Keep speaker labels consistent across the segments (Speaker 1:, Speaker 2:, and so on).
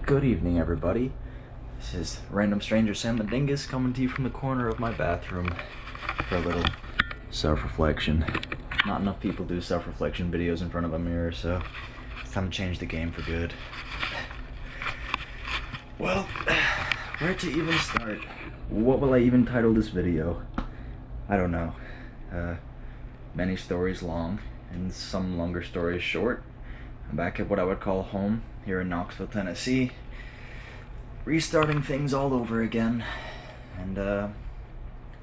Speaker 1: Good evening, everybody. This is random stranger Samthedingus coming to you from the corner of my bathroom for a little self-reflection. Not enough people do self-reflection videos in front of a mirror, so it's time to change the game for good. Well, where to even start? What will I even title this video? I don't know. Many stories long, and some longer stories short. I'm back at what I would call home, here in Knoxville, Tennessee. Restarting things all over again. And, I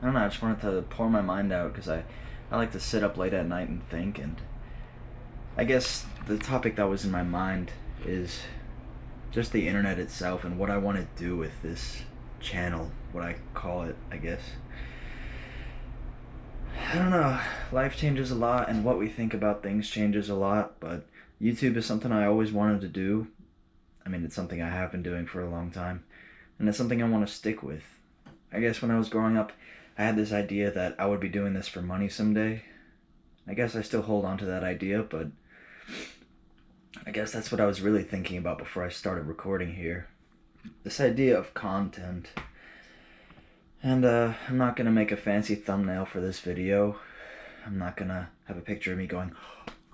Speaker 1: don't know, I just wanted to pour my mind out, because I like to sit up late at night and think, and I guess the topic that was in my mind is just the internet itself and what I want to do with this channel, what I call it, I guess. I don't know, life changes a lot and what we think about things changes a lot, but YouTube is something I always wanted to do. I mean, it's something I have been doing for a long time, and it's something I want to stick with. I guess when I was growing up, I had this idea that I would be doing this for money someday. I guess I still hold on to that idea, but I guess that's what I was really thinking about before I started recording here. This idea of content. And I'm not going to make a fancy thumbnail for this video. I'm not going to have a picture of me going,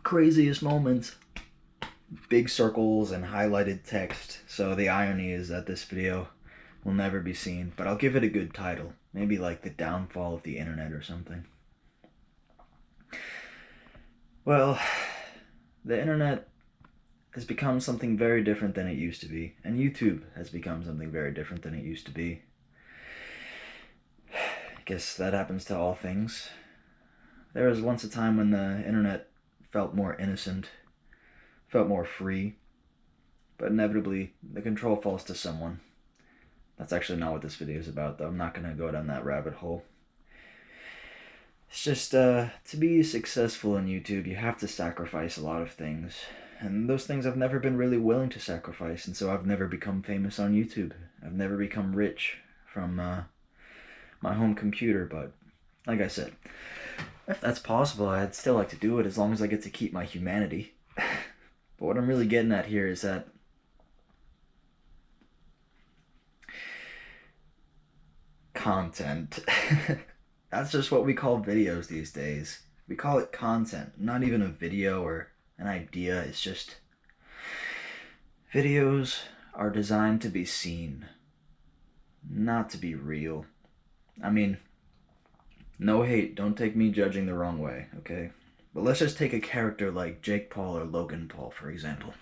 Speaker 1: craziest moments, big circles and highlighted text. So the irony is that this video will never be seen, but I'll give it a good title. Maybe like The Downfall of the Internet or something. Well, the internet has become something very different than it used to be, and YouTube has become something very different than it used to be. I guess that happens to all things. There was once a time when the internet felt more innocent, felt more free, but inevitably the control falls to someone. That's actually not what this video is about, though. I'm not going to go down that rabbit hole. It's just, to be successful in YouTube, you have to sacrifice a lot of things. And those things I've never been really willing to sacrifice, and so I've never become famous on YouTube. I've never become rich from my home computer, but like I said, if that's possible, I'd still like to do it as long as I get to keep my humanity. But what I'm really getting at here is that content. That's just what we call videos these days. We call it content, not even a video or an idea. It's just videos are designed to be seen, not to be real. I mean, no hate, don't take me judging the wrong way, okay? But let's just take a character like Jake Paul or Logan Paul, for example.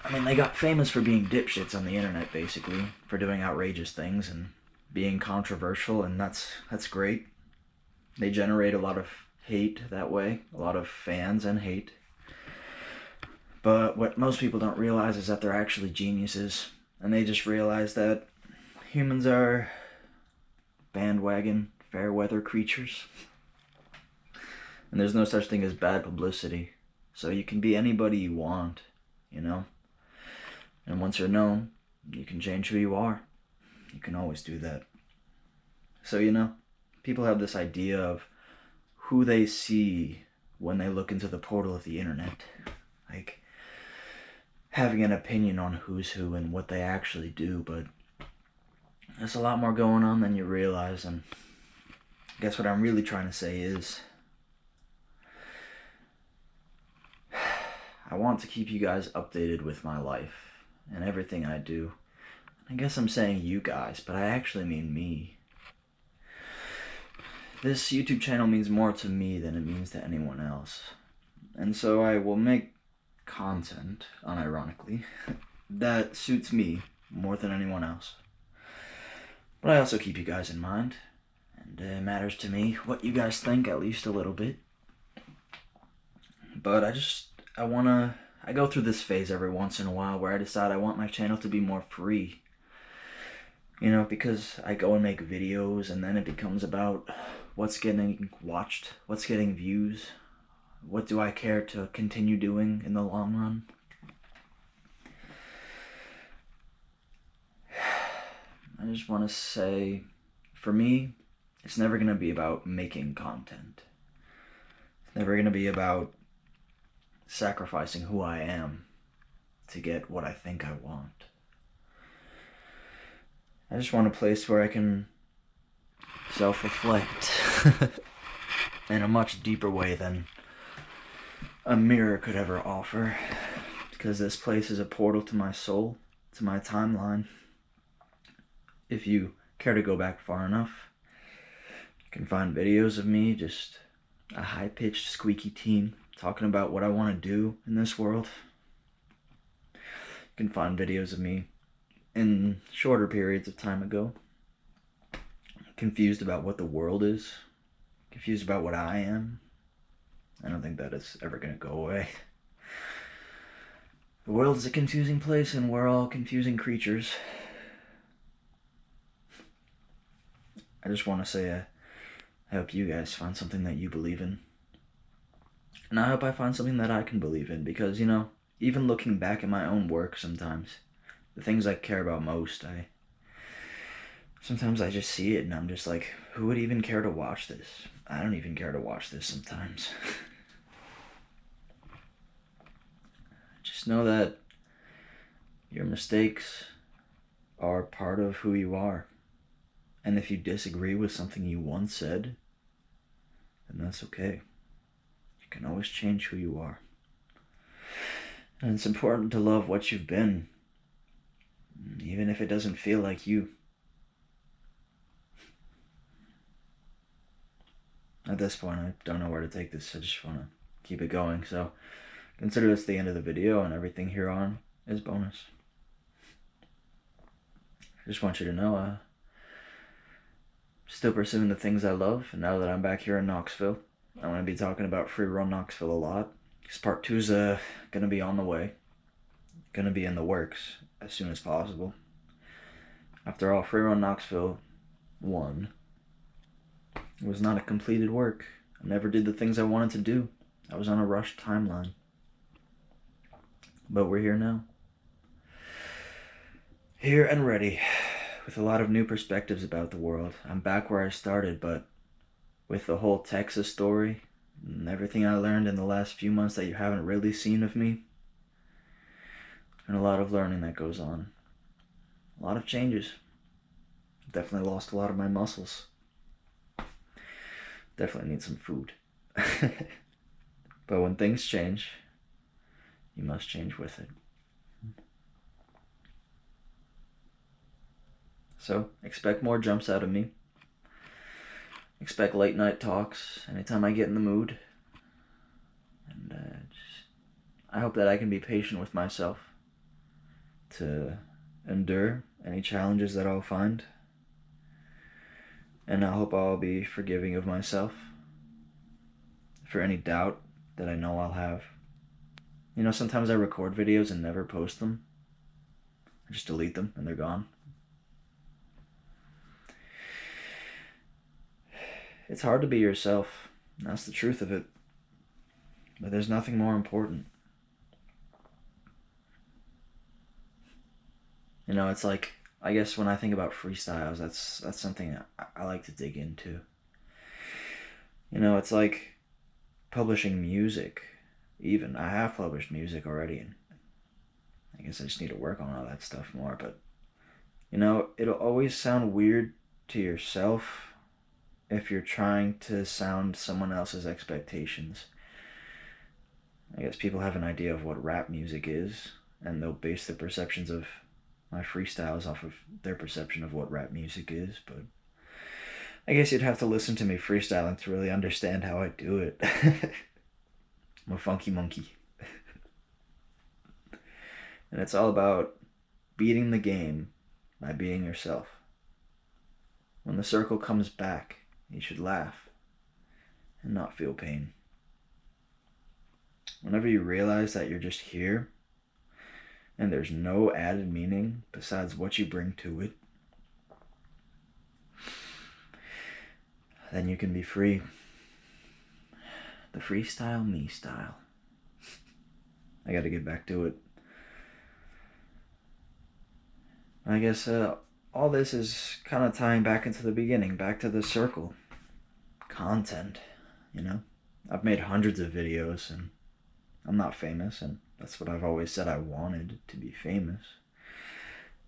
Speaker 1: I mean, they got famous for being dipshits on the internet, basically, for doing outrageous things and being controversial, and that's great. They generate a lot of hate that way, a lot of fans and hate. But what most people don't realize is that they're actually geniuses, and they just realize that humans are bandwagon, fair weather creatures. And there's no such thing as bad publicity. So you can be anybody you want, you know? And once you're known, you can change who you are. You can always do that. So, you know, people have this idea of who they see when they look into the portal of the internet. Like, having an opinion on who's who and what they actually do, but there's a lot more going on than you realize, and I guess what I'm really trying to say is I want to keep you guys updated with my life and everything I do. I guess I'm saying you guys, but I actually mean me. This YouTube channel means more to me than it means to anyone else. And so I will make content, unironically, that suits me more than anyone else. But I also keep you guys in mind, and it matters to me what you guys think, at least a little bit. But I go through this phase every once in a while where I decide I want my channel to be more free. You know, because I go and make videos and then it becomes about what's getting watched, what's getting views, what do I care to continue doing in the long run. I just want to say, for me, it's never going to be about making content. It's never going to be about sacrificing who I am to get what I think I want. I just want a place where I can self-reflect in a much deeper way than a mirror could ever offer. Because this place is a portal to my soul, to my timeline. If you care to go back far enough, you can find videos of me, just a high-pitched, squeaky teen, talking about what I want to do in this world. You can find videos of me in shorter periods of time ago, confused about what the world is, confused about what I am. I don't think that is ever going to go away. The world is a confusing place, and we're all confusing creatures. I just want to say I hope you guys find something that you believe in. And I hope I find something that I can believe in, because, you know, even looking back at my own work sometimes, the things I care about most, sometimes I just see it and I'm just like, who would even care to watch this? I don't even care to watch this sometimes. Just know that your mistakes are part of who you are. And if you disagree with something you once said, then that's okay. You can always change who you are. And it's important to love what you've been, even if it doesn't feel like you. At this point, I don't know where to take this. I just want to keep it going. So consider this the end of the video, and everything here on is bonus. I just want you to know, still pursuing the things I love, and now that I'm back here in Knoxville, I'm going to be talking about Free Run Knoxville a lot. Because part 2's going to be on the way. Going to be in the works as soon as possible. After all, Free Run Knoxville 1 was not a completed work. I never did the things I wanted to do. I was on a rushed timeline. But we're here now. Here and ready, with a lot of new perspectives about the world. I'm back where I started, but with the whole Texas story and everything I learned in the last few months that you haven't really seen of me, and a lot of learning that goes on. A lot of changes. Definitely lost a lot of my muscles. Definitely need some food. But when things change, you must change with it. So, expect more jumps out of me. Expect late night talks anytime I get in the mood. And I hope that I can be patient with myself to endure any challenges that I'll find. And I hope I'll be forgiving of myself for any doubt that I know I'll have. You know, sometimes I record videos and never post them. I just delete them and they're gone. It's hard to be yourself. That's the truth of it. But there's nothing more important. You know, it's like, I guess when I think about freestyles, that's something I like to dig into. You know, it's like publishing music. Even, I have published music already, and I guess I just need to work on all that stuff more, but, you know, it'll always sound weird to yourself if you're trying to sound someone else's expectations. I guess people have an idea of what rap music is, and they'll base their perceptions of my freestyles off of their perception of what rap music is, but I guess you'd have to listen to me freestyling to really understand how I do it. I'm a funky monkey. And it's all about beating the game by being yourself. When the circle comes back, you should laugh and not feel pain. Whenever you realize that you're just here and there's no added meaning besides what you bring to it, then you can be free. The freestyle me style. I gotta get back to it. I guess all this is kind of tying back into the beginning, back to the circle. Content, you know? I've made hundreds of videos and I'm not famous, and that's what I've always said I wanted, to be famous.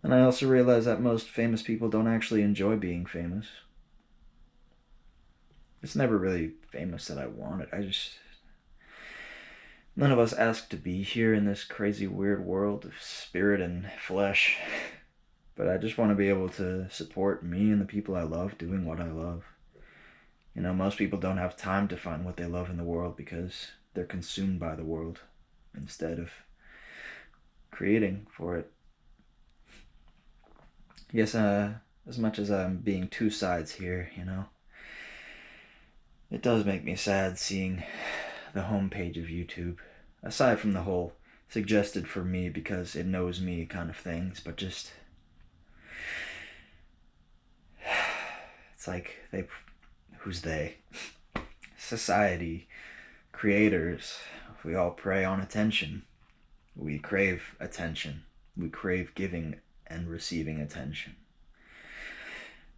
Speaker 1: And I also realize that most famous people don't actually enjoy being famous. It's never really famous that I wanted. None of us asked to be here in this crazy, weird world of spirit and flesh. But I just want to be able to support me and the people I love doing what I love. You know, most people don't have time to find what they love in the world because they're consumed by the world instead of creating for it. Yes, as much as I'm being two sides here, you know, it does make me sad seeing the homepage of YouTube. Aside from the whole suggested for me because it knows me kind of things, but just... It's like, who's they? Society, creators, we all prey on attention. We crave attention. We crave giving and receiving attention.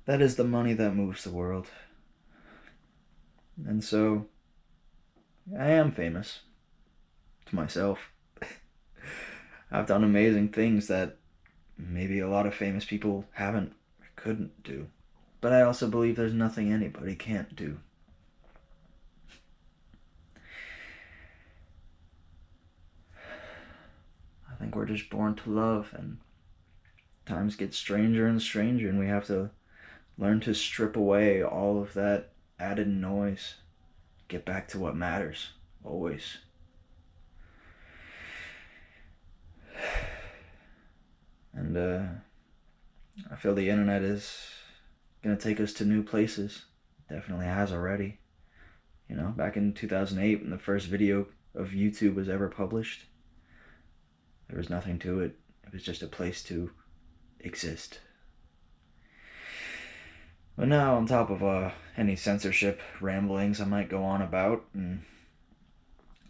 Speaker 1: That is the money that moves the world. And so, I am famous. To myself. I've done amazing things that maybe a lot of famous people haven't or couldn't do. But I also believe there's nothing anybody can't do. I think we're just born to love, and times get stranger and stranger, and we have to learn to strip away all of that added noise. Get back to what matters, always. And I feel the internet is going to take us to new places. Definitely has already. You know, back in 2008 when the first video of YouTube was ever published, there was nothing to it. It was just a place to exist. But now, on top of any censorship ramblings I might go on about, and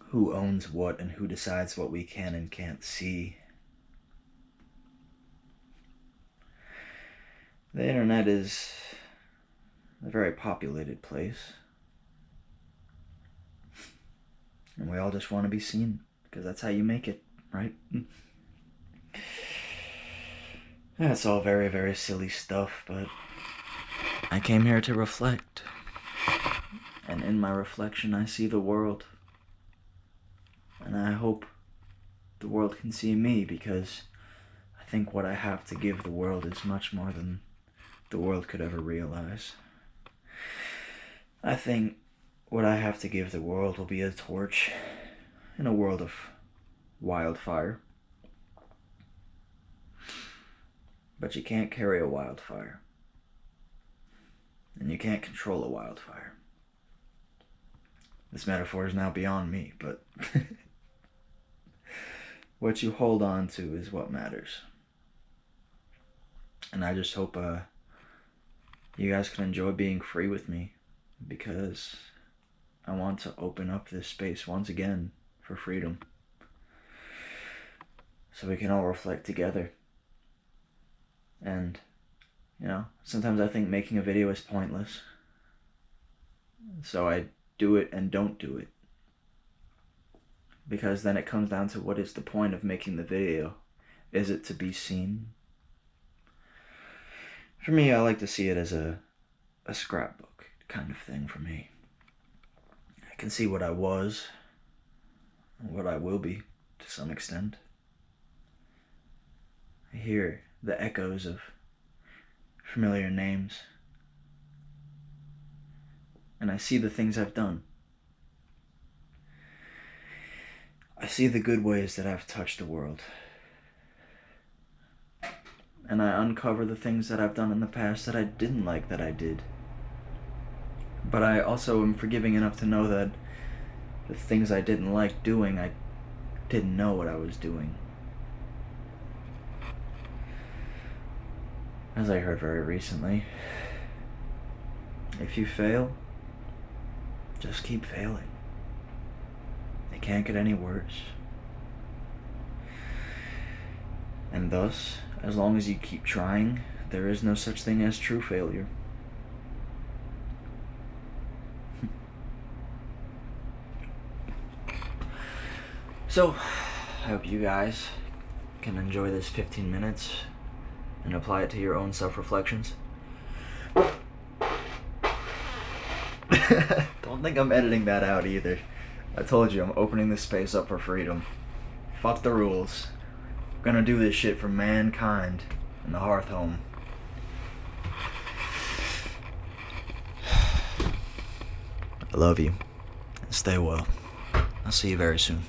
Speaker 1: who owns what and who decides what we can and can't see, the internet is a very populated place. And we all just want to be seen, because that's how you make it, right? That's all very, very silly stuff, but I came here to reflect. And in my reflection, I see the world. And I hope the world can see me, because I think what I have to give the world is much more than the world could ever realize. I think what I have to give the world will be a torch in a world of wildfire. But you can't carry a wildfire. And you can't control a wildfire. This metaphor is now beyond me, but what you hold on to is what matters. And I just hope you guys can enjoy being free with me, because I want to open up this space once again for freedom, so we can all reflect together. And, you know, sometimes I think making a video is pointless, so I do it and don't do it, because then it comes down to, what is the point of making the video? Is it to be seen? For me, I like to see it as a scrapbook kind of thing for me. I can see what I was, and what I will be, to some extent. I hear the echoes of familiar names, and I see the things I've done. I see the good ways that I've touched the world. And I uncover the things that I've done in the past that I didn't like that I did. But I also am forgiving enough to know that the things I didn't like doing, I didn't know what I was doing. As I heard very recently, if you fail, just keep failing. It can't get any worse. And thus, as long as you keep trying, there is no such thing as true failure. So, I hope you guys can enjoy this 15 minutes and apply it to your own self-reflections. Don't think I'm editing that out either. I told you, I'm opening this space up for freedom. Fuck the rules. I'm gonna do this shit for mankind and the Hearth Home. I love you. Stay well. I'll see you very soon.